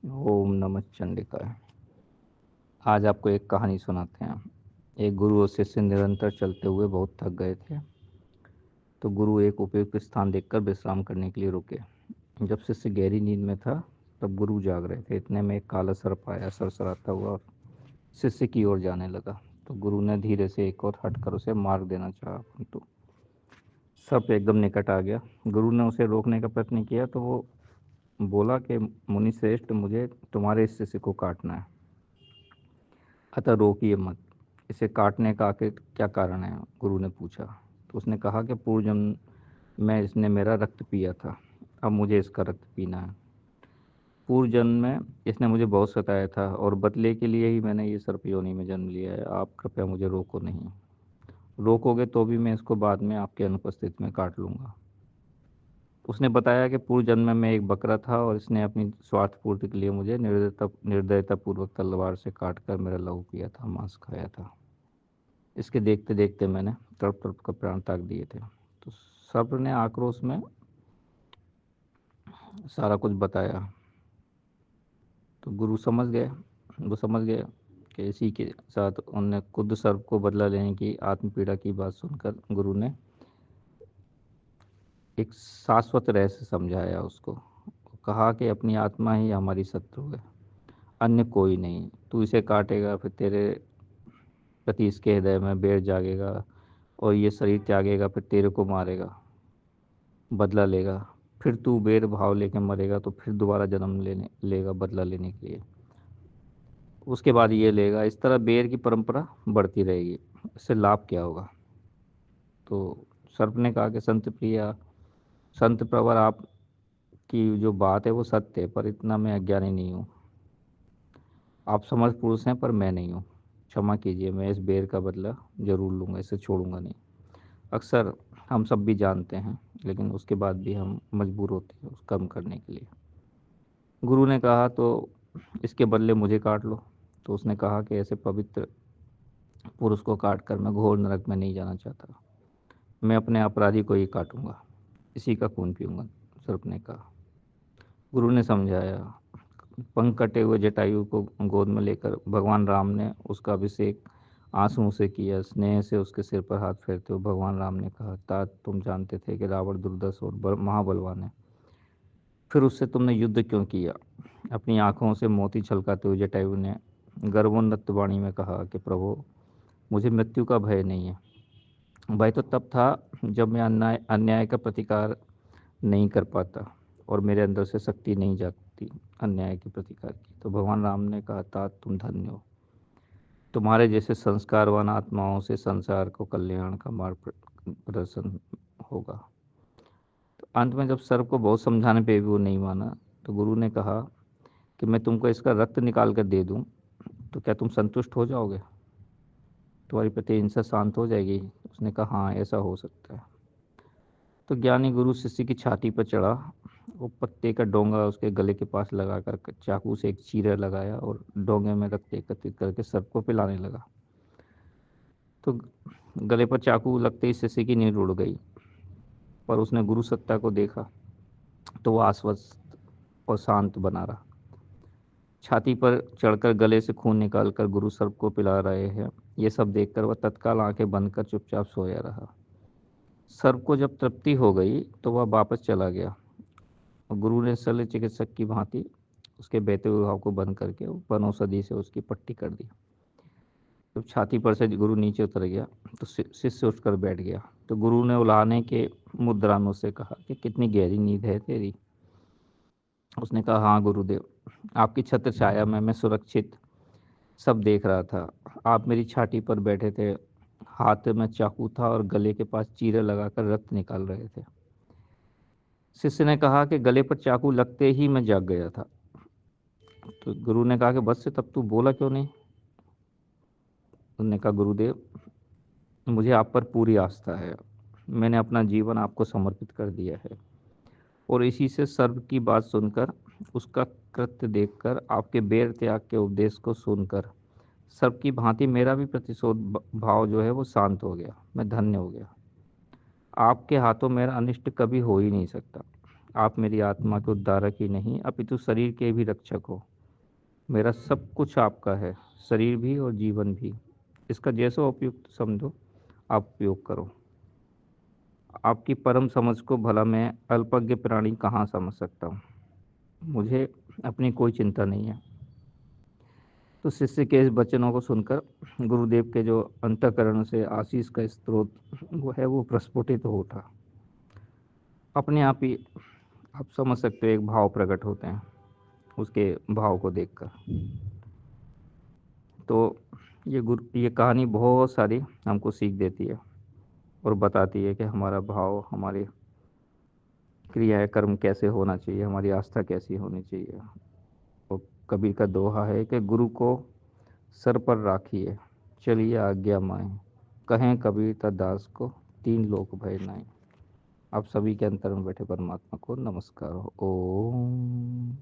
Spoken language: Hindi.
ओम नमः चंडिकाय। आज आपको एक कहानी सुनाते हैं। एक गुरु और शिष्य निरंतर चलते हुए बहुत थक गए थे, तो गुरु एक उपयुक्त स्थान देखकर विश्राम करने के लिए रुके। जब शिष्य गहरी नींद में था, तब गुरु जाग रहे थे। इतने में एक काला सर्प आया, सरसराता हुआ और शिष्य की ओर जाने लगा। तो गुरु ने धीरे से एक और हटकर उसे मार देना चाहा, परंतु सर्प एकदम निकट आ गया। गुरु ने उसे रोकने का प्रयत्न किया तो वो बोला कि मुनि श्रेष्ठ, मुझे तुम्हारे इस शिष्य को काटना है, अतः रोकिए मत। इसे काटने का आखिर क्या कारण है? गुरु ने पूछा। तो उसने कहा कि पूर्व जन्म में इसने मेरा रक्त पिया था, अब मुझे इसका रक्त पीना है। पूर्व जन्म में इसने मुझे बहुत सताया था और बदले के लिए ही मैंने ये सर्प योनि में जन्म लिया है। आप कृपया मुझे रोको नहीं। रोकोगे तो भी मैं इसको बाद में आपके अनुपस्थिति में काट लूँगा। उसने बताया कि पूर्व जन्म में मैं एक बकरा था और इसने अपनी स्वार्थ पूर्ति के लिए मुझे निर्दयतापूर्वक तलवार से काट कर मेरा लहू पिया था, मांस खाया था। इसके देखते देखते मैंने तड़प तड़प कर प्राण त्याग दिए थे। तो सर्प ने आक्रोश में सारा कुछ बताया। तो गुरु समझ गए, वो समझ गए कि इसी के साथ उनने खुद सर्प को बदला लेने की आत्म पीड़ा की बात सुनकर गुरु ने एक शाश्वत रहस्य समझाया उसको। कहा कि अपनी आत्मा ही हमारी शत्रु है, अन्य कोई नहीं। तू इसे काटेगा, फिर तेरे प्रति इसके हृदय में बैर जागेगा और ये शरीर त्यागेगा, फिर तेरे को मारेगा, बदला लेगा। फिर तू बेर भाव लेके मरेगा तो फिर दोबारा जन्म लेने लेगा बदला लेने के लिए। उसके बाद ये लेगा। इस तरह बेर की परंपरा बढ़ती रहेगी। इससे लाभ क्या होगा? तो सर्प ने कहा कि संत प्रिया, संत प्रवर, आपकी जो बात है वो सत्य है, पर इतना मैं अज्ञानी नहीं हूँ। आप समझ पुरुष हैं पर मैं नहीं हूँ। क्षमा कीजिए, मैं इस बेर का बदला जरूर लूँगा, इसे छोड़ूंगा नहीं। अक्सर हम सब भी जानते हैं, लेकिन उसके बाद भी हम मजबूर होते हैं उस कम करने के लिए। गुरु ने कहा, तो इसके बदले मुझे काट लो। तो उसने कहा कि ऐसे पवित्र पुरुष को काट कर मैं घोर नरक में नहीं जाना चाहता। मैं अपने अपराधी को ही काटूंगा, इसी का खून पीऊंगा। सर्प ने कहा। गुरु ने समझाया। पंख कटे हुए जटायु को गोद में लेकर भगवान राम ने उसका अभिषेक आंसुओं से किया। स्नेह से उसके सिर पर हाथ फेरते हुए भगवान राम ने कहा, तात, तुम जानते थे कि रावण दुर्दश और महाबलवान है, फिर उससे तुमने युद्ध क्यों किया? अपनी आंखों से मोती छलकाते हुए जटायु ने गर्वोन्नत वाणी में कहा कि प्रभु, मुझे मृत्यु का भय नहीं है। भय तो तब था जब मैं अन्याय अन्याय का प्रतिकार नहीं कर पाता और मेरे अंदर से शक्ति नहीं जागती अन्याय के प्रतिकार की। तो भगवान राम ने कहा, तात, तुम धन्य हो। तुम्हारे जैसे संस्कारवान आत्माओं से संसार को कल्याण का मार्ग प्रदर्शन होगा। तो अंत में जब सर्प को बहुत समझाने पे भी वो नहीं माना, तो गुरु ने कहा कि मैं तुमको इसका रक्त निकाल कर दे दूं, तो क्या तुम संतुष्ट हो जाओगे? तुम्हारी प्रतिहिंसा शांत हो जाएगी? उसने कहा, हाँ, ऐसा हो सकता है। तो ज्ञानी गुरु शिष्य की छाती पर चढ़ा, वो पत्ते का डोंगा उसके गले के पास लगाकर चाकू से एक चीरा लगाया और डोंगे में रक्त एकत्रित करके सर्प को पिलाने लगा। तो गले पर चाकू लगते ही शिष्य की नींद उड़ गई, पर उसने गुरु सत्ता को देखा तो वो आश्वस्त और शांत बना रहा। छाती पर चढ़कर गले से खून निकालकर गुरु सर्प को पिला रहे हैं, ये सब देखकर वह तत्काल आंखें बंद कर चुपचाप सोया रहा। सर्प को जब तृप्ति हो गई तो वह वापस चला गया और गुरु ने शल्य चिकित्सक की भांति उसके बहते हुए घाव को बंद करके वनौषधि से उसकी पट्टी कर दी। जब छाती पर से गुरु नीचे उतर गया तो शिष्य उठकर बैठ गया। तो गुरु ने उलाहने के मुद्रा में उससे कहा कि कितनी गहरी नींद है तेरी? उसने कहा, हाँ गुरुदेव, आपकी छत्र छाया में मैं सुरक्षित सब देख रहा था। आप मेरी छाती पर बैठे थे, हाथ में चाकू था और गले के पास चीरे लगाकर रक्त निकाल रहे थे। शिष्य ने कहा कि गले पर चाकू लगते ही मैं जाग गया था। तो गुरु ने कहा कि बस से तब तू बोला क्यों नहीं? उन्होंने कहा, गुरुदेव, मुझे आप पर पूरी आस्था है, मैंने अपना जीवन आपको समर्पित कर दिया है। और इसी से सर्व की बात सुनकर, उसका कृत्य देखकर, आपके बेर त्याग के उपदेश को सुनकर सर्व की भांति मेरा भी प्रतिशोध भाव जो है वो शांत हो गया। मैं धन्य हो गया। आपके हाथों मेरा अनिष्ट कभी हो ही नहीं सकता। आप मेरी आत्मा के उद्धारक ही नहीं अपितु शरीर के भी रक्षक हो। मेरा सब कुछ आपका है, शरीर भी और जीवन भी। इसका जैसा उपयुक्त समझो आप उपयोग करो। आपकी परम समझ को भला मैं अल्पज्ञ प्राणी कहाँ समझ सकता हूँ। मुझे अपनी कोई चिंता नहीं है। तो शिष्य के इस वचनों को सुनकर गुरुदेव के जो अंतःकरण से आशीष का स्रोत वो है वो प्रस्फुटित हो उठा। अपने आप ही आप समझ सकते हो एक भाव प्रकट होते हैं उसके भाव को देखकर। तो ये कहानी बहुत सारी हमको सीख देती है और बताती है कि हमारा भाव, हमारी क्रियाएं, कर्म कैसे होना चाहिए, हमारी आस्था कैसी होनी चाहिए। और कबीर का दोहा है कि गुरु को सर पर राखिए, चलिए आज्ञा माएं, कहें कबीर ता दास को, तीन लोक भय नाई। आप सभी के अंतर में बैठे परमात्मा को नमस्कार हो। ओम।